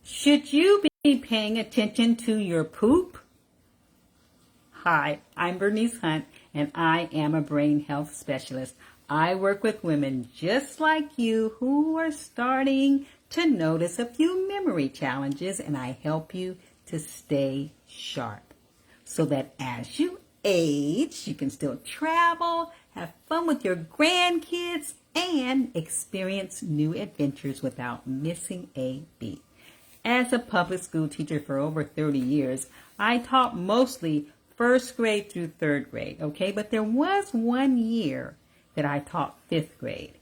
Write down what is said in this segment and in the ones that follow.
Should you be paying attention to your poop? Hi, I'm Bernice Hunt, and I am a brain health specialist. I work with women just like you who are starting to notice a few memory challenges, and I help you to stay sharp so that as you age, you can still travel, have fun with your grandkids, and experience new adventures without missing a beat. As a public school teacher for over 30 years, I taught mostly first grade through third grade, okay? But there was 1 year that I taught fifth grade.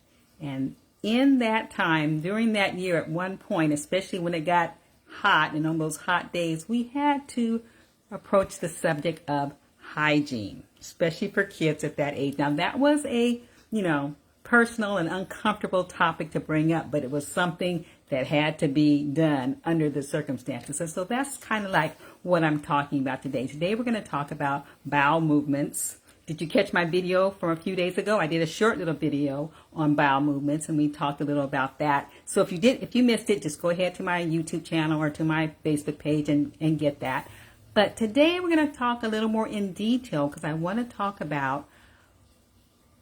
And in that time, during that year at one point, especially when it got hot and on those hot days, we had to approach the subject of hygiene, especially for kids at that age. Now that was a, personal and uncomfortable topic to bring up, but it was something that had to be done under the circumstances. And so that's kind of like what I'm talking about today. Today we're going to talk about bowel movements. Did you catch my video from a few days ago? I did a short little video on bowel movements, and we talked a little about that. So if you missed it, just go ahead to my YouTube channel or to my Facebook page and get that. But today we're going to talk a little more in detail because I want to talk about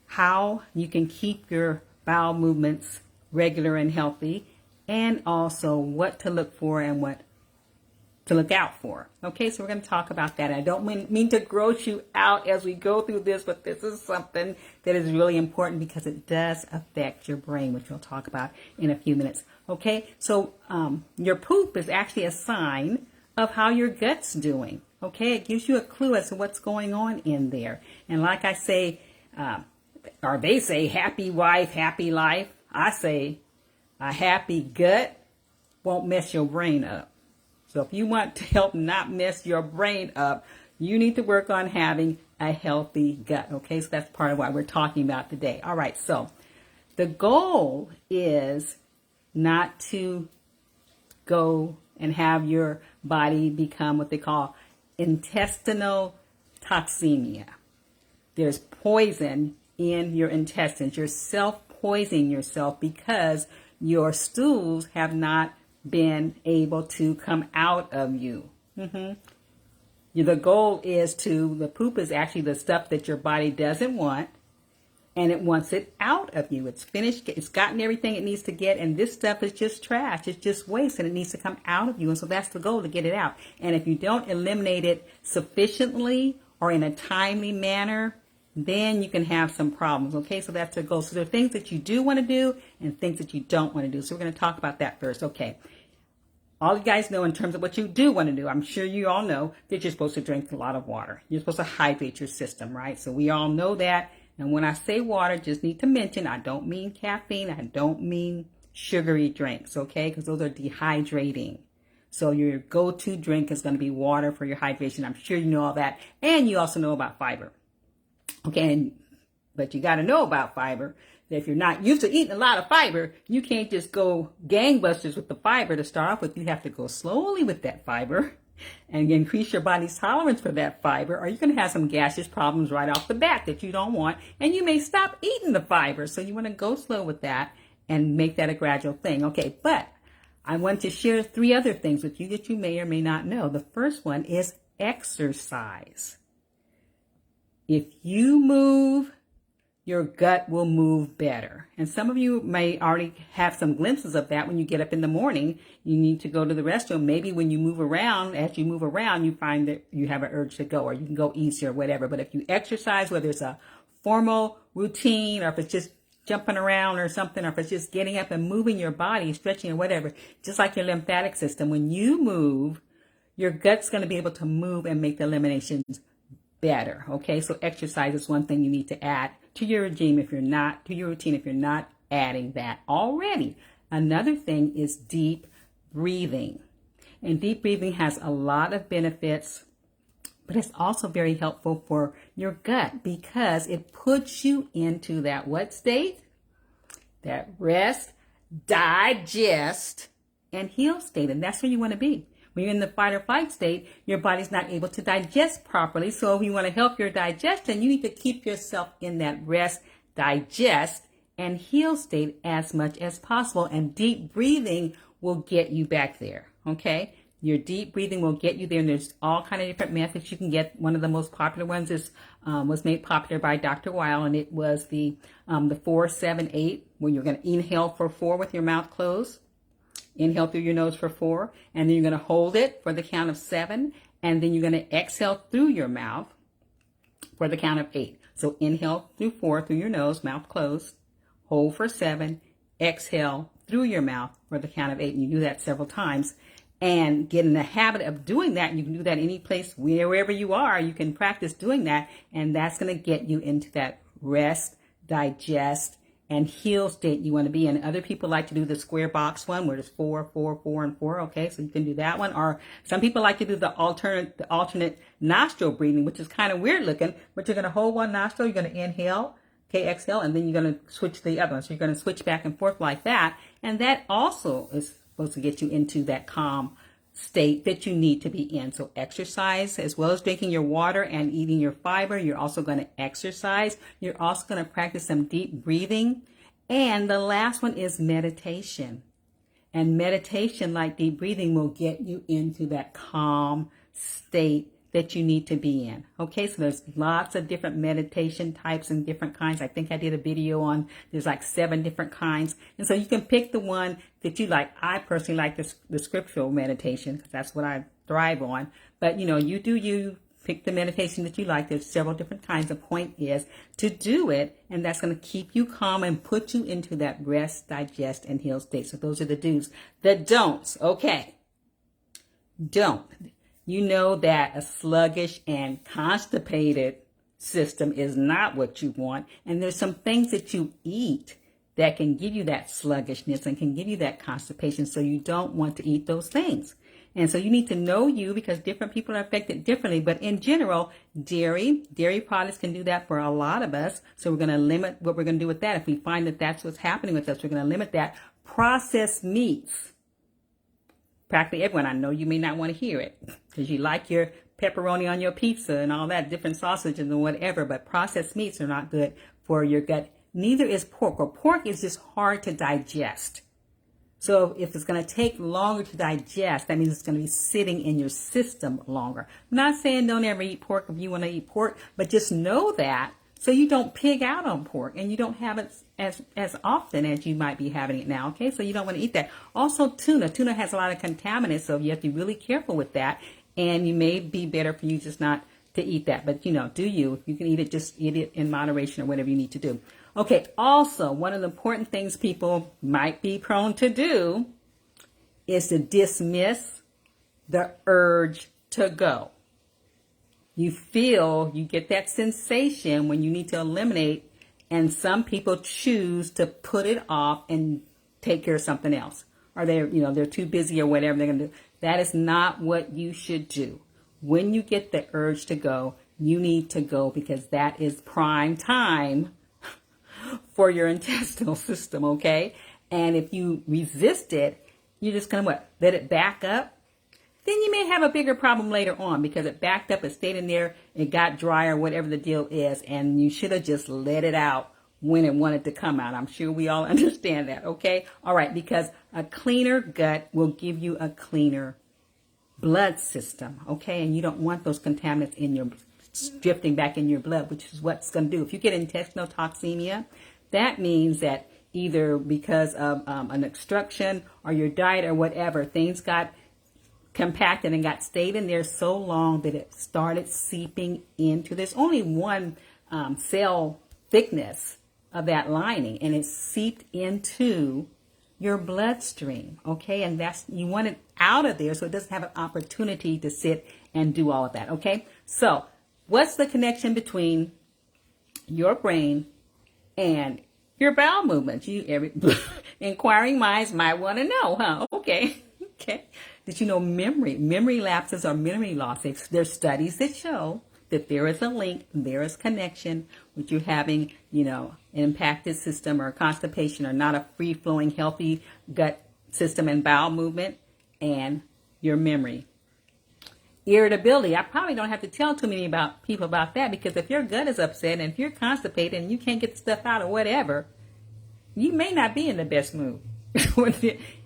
how you can keep your bowel movements regular and healthy, and also what to look for and what to look out for. Okay, so we're going to talk about that. I don't mean to gross you out as we go through this, but this is something that is really important because it does affect your brain, which we'll talk about in a few minutes. Okay, so your poop is actually a sign of how your gut's doing. Okay, it gives you a clue as to what's going on in there. And like I say, or they say, happy wife, happy life. I say, a happy gut won't mess your brain up. So if you want to help not mess your brain up, you need to work on having a healthy gut. Okay, so that's part of what we're talking about today. All right, so the goal is not to go and have your body become what they call intestinal toxemia. There's poison in your intestines. You're self-poisoning yourself because your stools have not been able to come out of you. The goal is the poop is actually the stuff that your body doesn't want, and it wants it out of you. It's finished. It's gotten everything it needs to get, and this stuff is just trash. It's just waste, and it needs to come out of you. And so that's the goal, to get it out. And if you don't eliminate it sufficiently or in a timely manner, then you can have some problems. Okay, so that's the goal. So there are things that you do want to do and things that you don't want to do. So we're going to talk about that first. Okay. All you guys know in terms of what you do want to do, I'm sure you all know that you're supposed to drink a lot of water. You're supposed to hydrate your system, right? So we all know that. And when I say water, just need to mention, I don't mean caffeine. I don't mean sugary drinks, okay? Because those are dehydrating. So your go-to drink is going to be water for your hydration. I'm sure you know all that. And you also know about fiber. Okay, but you got to know about fiber. That if you're not used to eating a lot of fiber, you can't just go gangbusters with the fiber to start off with. You have to go slowly with that fiber and increase your body's tolerance for that fiber, or you're going to have some gaseous problems right off the bat that you don't want, and you may stop eating the fiber. So you want to go slow with that and make that a gradual thing. Okay, but I want to share 3 other things with you that you may or may not know. The first one is exercise. If you move, your gut will move better. And some of you may already have some glimpses of that when you get up in the morning. You need to go to the restroom. Maybe when you move around, as you move around, you find that you have an urge to go, or you can go easier, whatever. But if you exercise, whether it's a formal routine or if it's just jumping around or something, or if it's just getting up and moving your body, stretching or whatever, just like your lymphatic system, when you move, your gut's going to be able to move and make the eliminations better. Okay, so exercise is one thing you need to add to your routine if you're not adding that already. Another thing is deep breathing. And deep breathing has a lot of benefits, but it's also very helpful for your gut because it puts you into that what state? That rest, digest, and heal state. And that's where you want to be. When you're in the fight or flight state, your body's not able to digest properly. So if you want to help your digestion, you need to keep yourself in that rest, digest, and heal state as much as possible. And deep breathing will get you back there. Okay, your deep breathing will get you there, and there's all kind of different methods you can get. One of the most popular ones is was made popular by Dr. Weil, and it was the 4-7-8, where you're going to inhale for 4 with your mouth closed. Inhale through your nose for 4, and then you're going to hold it for the count of 7, and then you're going to exhale through your mouth for the count of 8. So inhale through 4 through your nose, mouth closed, hold for 7, exhale through your mouth for the count of 8. And you do that several times and get in the habit of doing that. You can do that any place, wherever you are. You can practice doing that, and that's going to get you into that rest, digest, and heal state you want to be in. Other people like to do the square box one where there's 4, 4, 4, and 4. Okay, so you can do that one. Or some people like to do the alternate nostril breathing, which is kind of weird looking, but you're going to hold one nostril, you're going to inhale, okay, exhale, and then you're going to switch to the other one. So you're going to switch back and forth like that. And that also is supposed to get you into that calm state that you need to be in. So exercise, as well as drinking your water and eating your fiber, you're also going to exercise. You're also going to practice some deep breathing. And the last one is meditation. And meditation, like deep breathing, will get you into that calm state that you need to be in. Okay, so there's lots of different meditation types and different kinds. I think I did a video on, there's like 7 different kinds. And so you can pick the one that you like. I personally like the scriptural meditation because that's what I thrive on. But, you know, you pick the meditation that you like. There's several different kinds. The point is to do it, and that's going to keep you calm and put you into that rest, digest, and heal state. So those are the do's. The don'ts, okay. Don't. You know that a sluggish and constipated system is not what you want. And there's some things that you eat that can give you that sluggishness and can give you that constipation. So you don't want to eat those things. And so you need to know you, because different people are affected differently. But in general, dairy products can do that for a lot of us. So we're going to limit what we're going to do with that. If we find that that's what's happening with us, we're going to limit that. Processed meats. Practically everyone, I know you may not want to hear it because you like your pepperoni on your pizza and all that, different sausages and whatever, but processed meats are not good for your gut. Neither is pork, or pork is just hard to digest. So if it's going to take longer to digest, that means it's going to be sitting in your system longer. I'm not saying don't ever eat pork if you want to eat pork, but just know that so you don't pig out on pork and you don't have it as often as you might be having it now, okay? So you don't want to eat that. Also, tuna. Tuna has a lot of contaminants, so you have to be really careful with that, and you may be better for you just not to eat that. But, you know, do you. If you can eat it, just eat it in moderation or whatever you need to do. Okay, also, one of the important things people might be prone to do is to dismiss the urge to go. You get that sensation when you need to eliminate, and some people choose to put it off and take care of something else. Or they're too busy or whatever they're going to do. That is not what you should do. When you get the urge to go, you need to go, because that is prime time for your intestinal system, okay? And if you resist it, you're just going to let it back up. Then you may have a bigger problem later on because it backed up, it stayed in there, it got dry or whatever the deal is, and you should have just let it out when it wanted to come out. I'm sure we all understand that, okay? All right, because a cleaner gut will give you a cleaner blood system, okay? And you don't want those contaminants in your drifting back in your blood, which is what's going to do. If you get intestinal toxemia, that means that either because of an obstruction or your diet or whatever, things got compacted and stayed in there so long that it started seeping into, there's only one cell thickness of that lining, and it seeped into your bloodstream, okay? And you want it out of there so it doesn't have an opportunity to sit and do all of that, okay? So what's the connection between your brain and your bowel movements? Inquiring minds might want to know, huh? Okay. Did you know memory lapses or memory loss? There's studies that show that there is a link, there is connection with you having, an impacted system or constipation or not a free-flowing, healthy gut system and bowel movement, and your memory. Irritability. I probably don't have to tell too many people about that, because if your gut is upset and if you're constipated and you can't get the stuff out or whatever, you may not be in the best mood.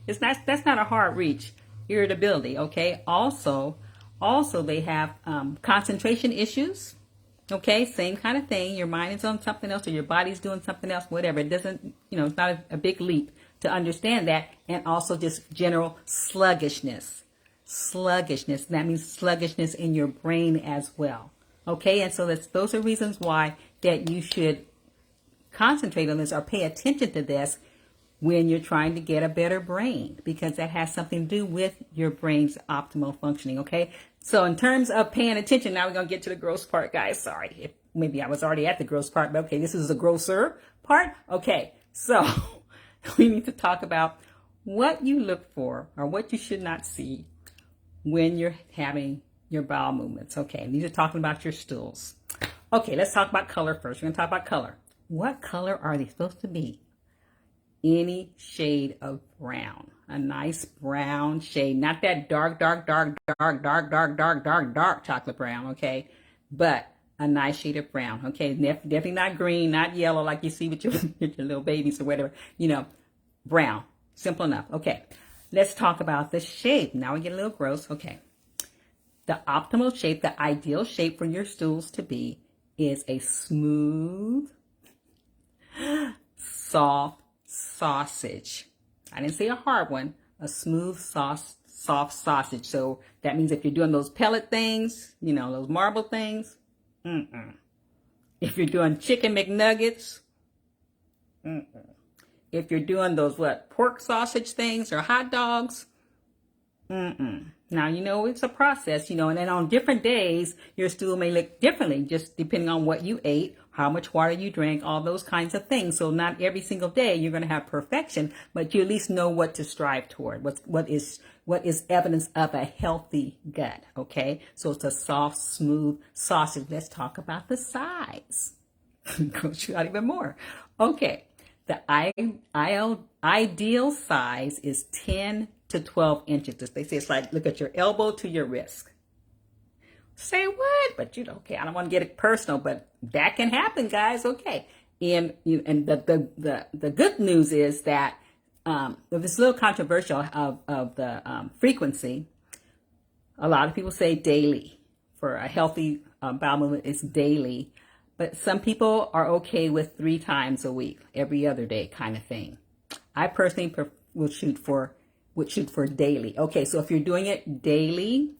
That's not a hard reach. irritability. Okay. Also they have concentration issues. Okay, same kind of thing. Your mind is on something else or your body's doing something else, whatever. It doesn't, it's not a big leap to understand that. And also just general sluggishness. Sluggishness. That means sluggishness in your brain as well. Okay, and so those are reasons why that you should concentrate on this or pay attention to this when you're trying to get a better brain, because that has something to do with your brain's optimal functioning. Okay, so in terms of paying attention, now we're going to get to the gross part, guys. Sorry, if maybe I was already at the gross part, but okay, this is the grosser part. Okay, so we need to talk about what you look for or what you should not see when you're having your bowel movements. Okay, and these are talking about your stools. Okay, let's talk about color first. We're going to talk about color. What color are they supposed to be? Any shade of brown. A nice brown shade. Not that dark chocolate brown, okay? But a nice shade of brown, okay? Definitely not green, not yellow like you see with your little babies or whatever. Brown. Simple enough. Okay. Let's talk about the shape. Now we get a little gross. Okay. The optimal shape, the ideal shape for your stools to be is a smooth, soft sausage. I didn't say a hard one, a smooth, soft sausage. So that means if you're doing those pellet things, those marble things, if you're doing chicken McNuggets, if you're doing those pork sausage things or hot dogs, Now, it's a process, and then on different days, your stool may look differently, just depending on what you ate, how much water you drank, all those kinds of things. So not every single day you're going to have perfection, but you at least know what to strive toward. What is evidence of a healthy gut, okay? So it's a soft, smooth sausage. Let's talk about the size. Go shoot out even more. Okay, the ideal size is 10 to 12 inches. They say it's like, look at your elbow to your wrist. Say what? But okay, I don't want to get it personal, but that can happen, guys. Okay. And the good news is that it's a little controversial of the frequency. A lot of people say daily. For a healthy bowel movement, it's daily. But some people are okay with 3 times a week, every other day kind of thing. I personally would shoot for daily. Okay, so if you're doing it daily,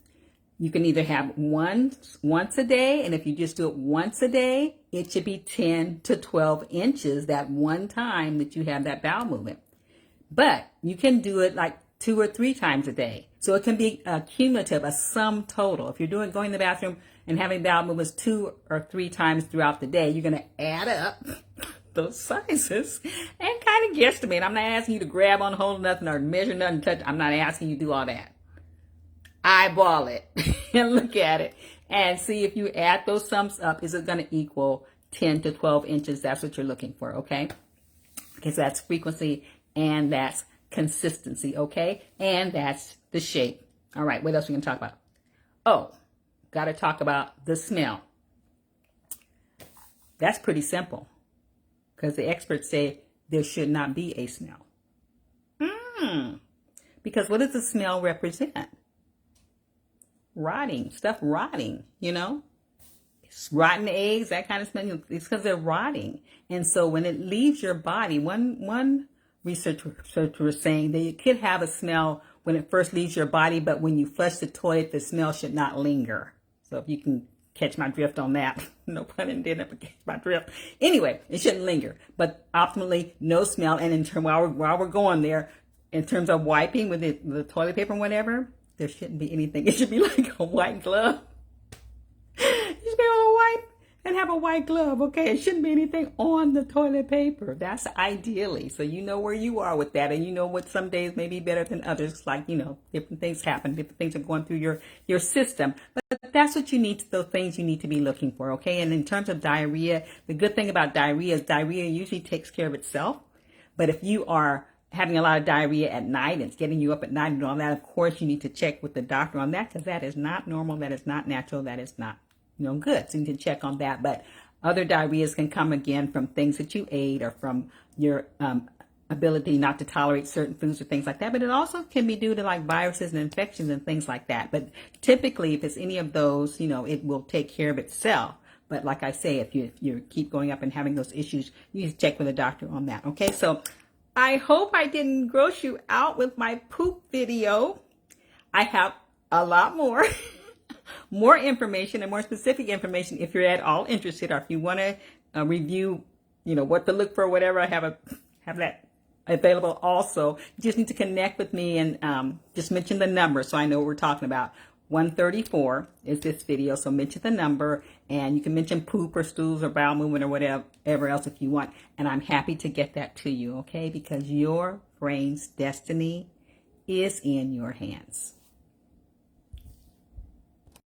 you can either have once a day, and if you just do it once a day, it should be 10 to 12 inches that one time that you have that bowel movement. But you can do it like 2 or 3 times a day. So it can be a cumulative, a sum total. If you're going to the bathroom and having bowel movements 2 or 3 times throughout the day, you're going to add up those sizes and kind of guesstimate. I'm not asking you to grab on hold nothing or measure nothing, touch. I'm not asking you to do all that. Eyeball it and look at it and see if you add those sums up, is it going to equal 10 to 12 inches? That's what you're looking for, okay? Okay, so that's frequency and that's consistency, okay? And that's the shape. All right, what else are we going to talk about? Oh, got to talk about the smell. That's pretty simple, because the experts say there should not be a smell. Because what does the smell represent? Rotting, stuff rotting, It's rotten eggs, that kind of smell. It's because they're rotting. And so when it leaves your body, one researcher was saying that it could have a smell when it first leaves your body, but when you flush the toilet, the smell should not linger. So if you can catch my drift on that. No pun intended, but catch my drift. Anyway, it shouldn't linger, but optimally no smell. And in term, while we're going there, in terms of wiping with the toilet paper and whatever, there shouldn't be anything. It should be like a white glove. You should be able to wipe and have a white glove, okay? It shouldn't be anything on the toilet paper. That's ideally. So you know where you are with that, and you know what some days may be better than others. Like, different things happen. Different things are going through your system. But that's what you need, those things you need to be looking for, okay? And in terms of diarrhea, the good thing about diarrhea is diarrhea usually takes care of itself. But if you are having a lot of diarrhea at night and it's getting you up at night and all that, of course, you need to check with the doctor on that, because that is not normal. That is not natural. That is not good. So you need to check on that. But other diarrheas can come again from things that you ate or from your ability not to tolerate certain foods or things like that, but it also can be due to like viruses and infections and things like that. But typically, if it's any of those, it will take care of itself. But like I say, if you keep going up and having those issues, you need to check with a doctor on that. Okay, so I hope I didn't gross you out with my poop video. I have a lot more, more information and more specific information if you're at all interested, or if you want to review, what to look for, whatever. I have that available also. You just need to connect with me and just mention the number so I know what we're talking about. 134 is this video, so mention the number, and you can mention poop or stools or bowel movement or whatever else if you want, and I'm happy to get that to you, okay? Because your brain's destiny is in your hands.